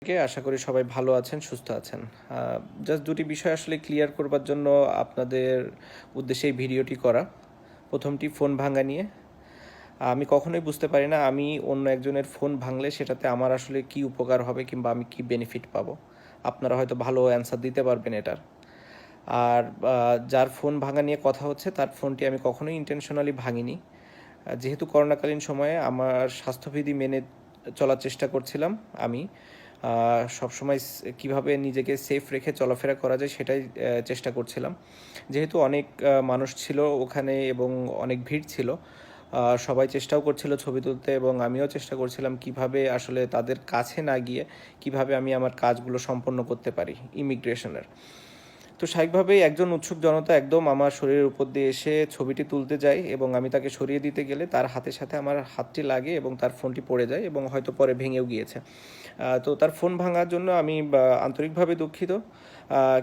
আশা করি সবাই ভালো আছেন, সুস্থ আছেন। জাস্ট দুটি বিষয় আসলে ক্লিয়ার করবার জন্য আপনাদের উদ্দেশ্যে এই ভিডিওটি করা। প্রথমটি ফোন ভাঙা নিয়ে। আমি কখনোই বুঝতে পারি না আমি অন্য একজনের ফোন ভাঙলে সেটাতে আমার আসলে কি উপকার হবে কিংবা আমি কি বেনিফিট পাবো। আপনারা হয়তো ভালো অ্যান্সার দিতে পারবেন এটার। আর যার ফোন ভাঙা নিয়ে কথা হচ্ছে তার ফোনটি আমি কখনোই ইন্টেনশনালি ভাঙিনি। যেহেতু করোনাকালীন সময়ে আমার স্বাস্থ্যবিধি মেনে চলার চেষ্টা করছিলাম আমি সবসময় কীভাবে নিজেকে সেফ রেখে চলাফেরা করা যায় সেটাই চেষ্টা করছিলাম। যেহেতু অনেক মানুষ ছিল ওখানে এবং অনেক ভিড় ছিল, সবাই চেষ্টাও করছিল ছবি তুলতে এবং আমিও চেষ্টা করছিলাম কিভাবে আসলে তাদের কাছে না গিয়ে কিভাবে আমি আমার কাজগুলো সম্পন্ন করতে পারি ইমিগ্রেশনের। তো স্বাভাবিকভাবেই একজন উৎসুক জনতা একদম আমার শরীরের উপর দিয়ে এসে ছবিটি তুলতে যায় এবং আমি তাকে সরিয়ে দিতে গেলে তার হাতের সাথে আমার হাতটি লাগে এবং তার ফোনটি পড়ে যায় এবং হয়তো পরে ভেঙেও গিয়েছে। তো তার ফোন ভাঙার জন্য আমি আন্তরিকভাবে দুঃখিত,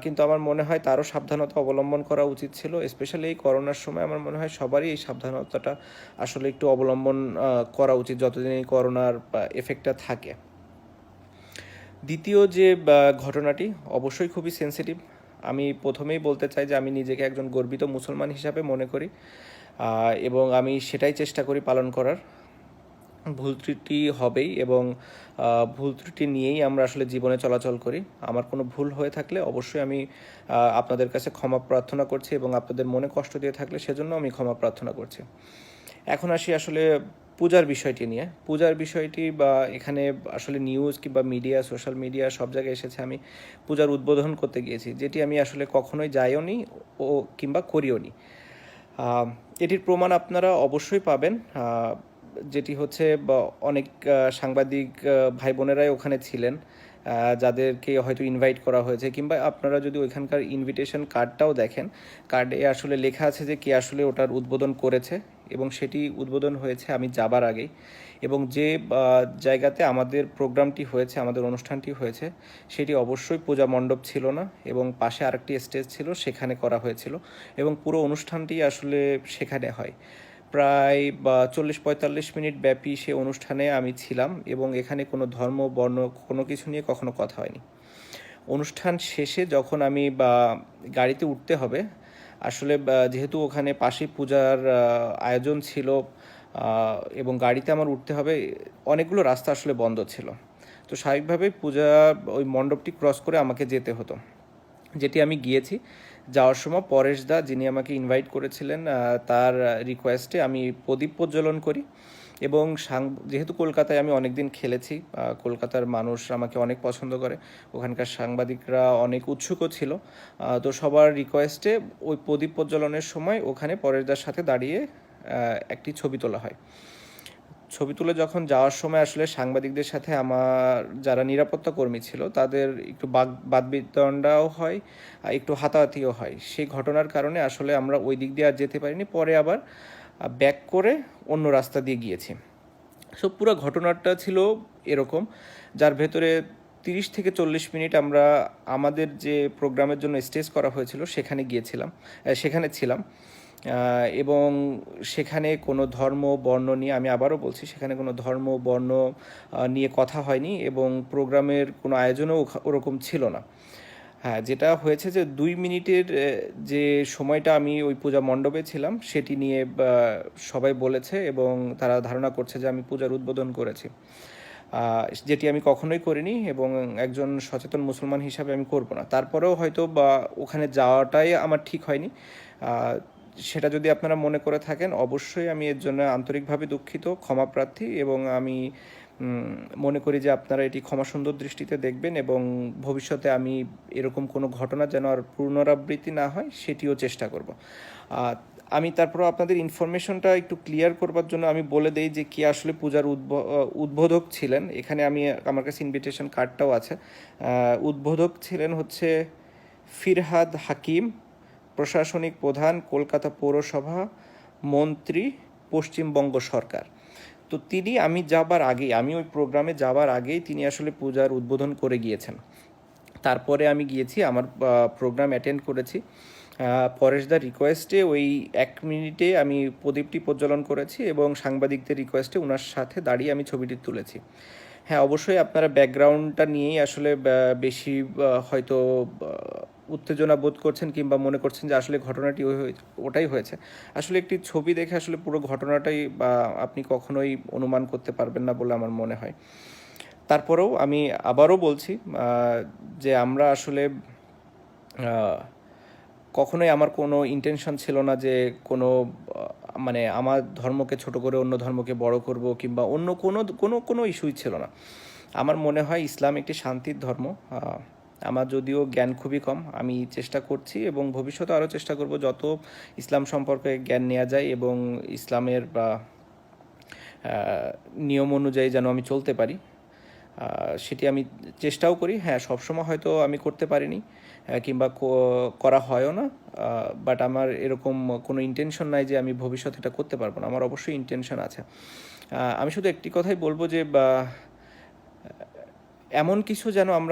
কিন্তু আমার মনে হয় তারও সাবধানতা অবলম্বন করা উচিত ছিল। স্পেশালি এই করোনার সময় আমার মনে হয় সবারই এই সাবধানতাটা আসলে একটু অবলম্বন করা উচিত যতদিন এই করোনার এফেক্টটা থাকে। দ্বিতীয় যে ঘটনাটি অবশ্যই খুবই সেন্সিটিভ। আমি প্রথমেই বলতে চাই যে আমি নিজেকে একজন গর্বিত মুসলমান হিসাবে মনে করি এবং আমি সেটাই চেষ্টা করি পালন করার। ভুল ত্রুটি হবেই এবং ভুল ত্রুটি নিয়েই আমরা আসলে জীবনে চলাচল করি। আমার কোনো ভুল হয়ে থাকলে অবশ্যই আমি আপনাদের কাছে ক্ষমা প্রার্থনা করছি এবং আপনাদের মনে কষ্ট দিয়ে থাকলে সেজন্য আমি ক্ষমা প্রার্থনা করছি। এখন আসি আসলে পূজার বিষয়টি নিয়ে। পূজার বিষয়টি বা এখানে আসলে নিউজ কিংবা মিডিয়া, সোশ্যাল মিডিয়া সব জায়গায় এসেছে আমি পূজার উদ্বোধন করতে গিয়েছি, যেটি আমি আসলে কখনোই যাইও নি ও কিংবা করিও নি। এটির প্রমাণ আপনারা অবশ্যই পাবেন, যেটি হচ্ছে অনেক সাংবাদিক ভাই বোনেরাই ওখানে ছিলেন, যাদেরকে হয়তো ইনভাইট করা হয়েছে কিংবা আপনারা যদি ওইখানকার ইনভিটেশন কার্ডটাও দেখেন, কার্ডে আসলে লেখা আছে যে কে আসলে ওটার উদ্বোধন করেছে এবং সেটি উদ্বোধন হয়েছে আমি যাবার আগেই। এবং যে জায়গাতে আমাদের প্রোগ্রামটি হয়েছে, আমাদের অনুষ্ঠানটি হয়েছে, সেটি অবশ্যই পূজা মণ্ডপ ছিল না এবং পাশে আরেকটি স্টেজ ছিল, সেখানে করা হয়েছিল এবং পুরো অনুষ্ঠানটি আসলে সেখানে হয়। প্রায় 40-45 মিনিট ব্যাপী সে অনুষ্ঠানে আমি ছিলাম এবং এখানে কোনো ধর্ম বর্ণ কোনো কিছু নিয়ে কখনো কথা হয়নি। অনুষ্ঠান শেষে যখন আমি গাড়িতে উঠতে হবে, আসলে যেহেতু ওখানে পাশেই পূজার আয়োজন ছিল এবং গাড়িতে আমার উঠতে হবে, অনেকগুলো রাস্তা আসলে বন্ধ ছিল। তো স্বাভাবিকভাবেই পূজা ওই মণ্ডপটি ক্রস করে আমাকে যেতে হতো, যেটি আমি গিয়েছি। যাওয়ার সময় পরেশ দা, যিনি আমাকে ইনভাইট করেছিলেন, তার রিকোয়েস্টে আমি প্রদীপ প্রজ্বলন করি এবং যেহেতু কলকাতায় আমি অনেক দিন খেলেছি, কলকাতার মানুষ আমাকে অনেক পছন্দ করে, ওখানকার সাংবাদিকরা অনেক উৎসুকও ছিল, তো সবার রিকোয়েস্টে ওই প্রদীপ প্রজ্বলনের সময় ওখানে পরেশদার সাথে দাঁড়িয়ে একটি ছবি তোলা হয়। ছবি তুলে যখন যাওয়ার সময় আসলে সাংবাদিকদের সাথে আমার যারা নিরাপত্তা কর্মী ছিল তাদের একটু বাদবিতণ্ডাও হয়, একটু হাতাহাতিও হয়। সেই ঘটনার কারণে আসলে আমরা ওই দিক দিয়ে আর যেতে পারিনি, পরে আবার ব্যাক করে অন্য রাস্তা দিয়ে গিয়েছি। সো পুরো ঘটনাটা ছিল এরকম, যার ভেতরে 30 থেকে 40 মিনিট আমরা আমাদের যে প্রোগ্রামের জন্য স্টেজ করা হয়েছিল সেখানে ছিলাম এবং সেখানে কোনো ধর্ম বর্ণ নিয়ে, আমি আবারও বলছি, সেখানে কোনো ধর্ম বর্ণ নিয়ে কথা হয়নি এবং প্রোগ্রামের কোনো আয়োজনও ওরকম ছিল না। হ্যাঁ, যেটা হয়েছে যে 2 মিনিটের যে সময়টা আমি ওই পূজা মণ্ডপে ছিলাম সেটি নিয়ে সবাই বলেছে এবং তারা ধারণা করছে যে আমি পূজার উদ্বোধন করেছি, যেটি আমি কখনোই করিনি এবং একজন সচেতন মুসলমান হিসাবে আমি করব না। তারপরেও হয়তো ওখানে যাওয়াটাই আমার ঠিক হয়নি। সেটা যদি আপনারা মনে করে থাকেন, অবশ্যই আমি এর জন্য আন্তরিকভাবে দুঃখিত, ক্ষমাপ্রার্থী এবং আমি মনে করি যে আপনারা এটি ক্ষমাসুন্দর দৃষ্টিতে দেখবেন এবং ভবিষ্যতে আমি এরকম কোনো ঘটনা যেন আর পুনরাবৃত্তি না হয় সেটিও চেষ্টা করব। আমি তারপর আপনাদের ইনফরমেশনটা একটু ক্লিয়ার করবার জন্য আমি বলে দেই যে কে আসলে পূজার উদ্বোধক ছিলেন। এখানে আমার কাছে ইনভিটেশন কার্ডটাও আছে। উদ্বোধক ছিলেন হচ্ছে ফিরহাদ হাকিম, প্রশাসনিক প্রধান, কলকাতা পৌরসভা, মন্ত্রী, পশ্চিমবঙ্গ সরকার। তো আমি ওই প্রোগ্রামে যাবার আগেই তিনি আসলে পূজার উদ্বোধন করে গিয়েছেন। তারপরে আমি গিয়েছি, আমার প্রোগ্রাম অ্যাটেন্ড করেছি। পরেশদার রিকোয়েস্টে ওই 1 মিনিটে আমি প্রদীপটি প্রজ্বলন করেছি এবং সাংবাদিকদের রিকোয়েস্টে ওনার সাথে দাঁড়িয়ে আমি ছবিটি তুলেছি। হ্যাঁ, অবশ্যই আপনারা ব্যাকগ্রাউন্ডটা নিয়েই আসলে বেশি হয়তো উত্তেজনা বোধ করছেন কিংবা মনে করছেন যে আসলে ঘটনাটি ওটাই হয়েছে। আসলে একটি ছবি দেখে আসলে পুরো ঘটনাটাই আপনি কখনোই অনুমান করতে পারবেন না বলে আমার মনে হয়। তারপরেও আমি আবারও বলছি যে আমরা আসলে আহ, কখনোই আমার কোনো ইন্টেনশন ছিল না যে কোনো মানে আমার ধর্মকে ছোট করে অন্য ধর্মকে বড় করব কিংবা অন্য কোনো কোনো কোনো ইস্যুই ছিল না। আমার মনে হয় ইসলাম একটি শান্তির ধর্ম। আমার যদিও জ্ঞান খুবই কম, আমি চেষ্টা করছি এবং ভবিষ্যতে আরও চেষ্টা করব যত ইসলাম সম্পর্কে জ্ঞান নেওয়া যায় এবং ইসলামের নিয়ম অনুযায়ী যেন আমি চলতে পারি, সেটি আমি চেষ্টাও করি। হ্যাঁ, সবসময় হয়তো আমি করতে পারিনি, কিংবা করা হয়ও না, বাট আমার এরকম কোনো ইন্টেনশন নাই যে আমি ভবিষ্যতে এটা করতে পারবো না। আমার অবশ্যই ইন্টেনশন আছে। আমি শুধু একটি কথাই বলবো যে এমন কিছু যেন আমরা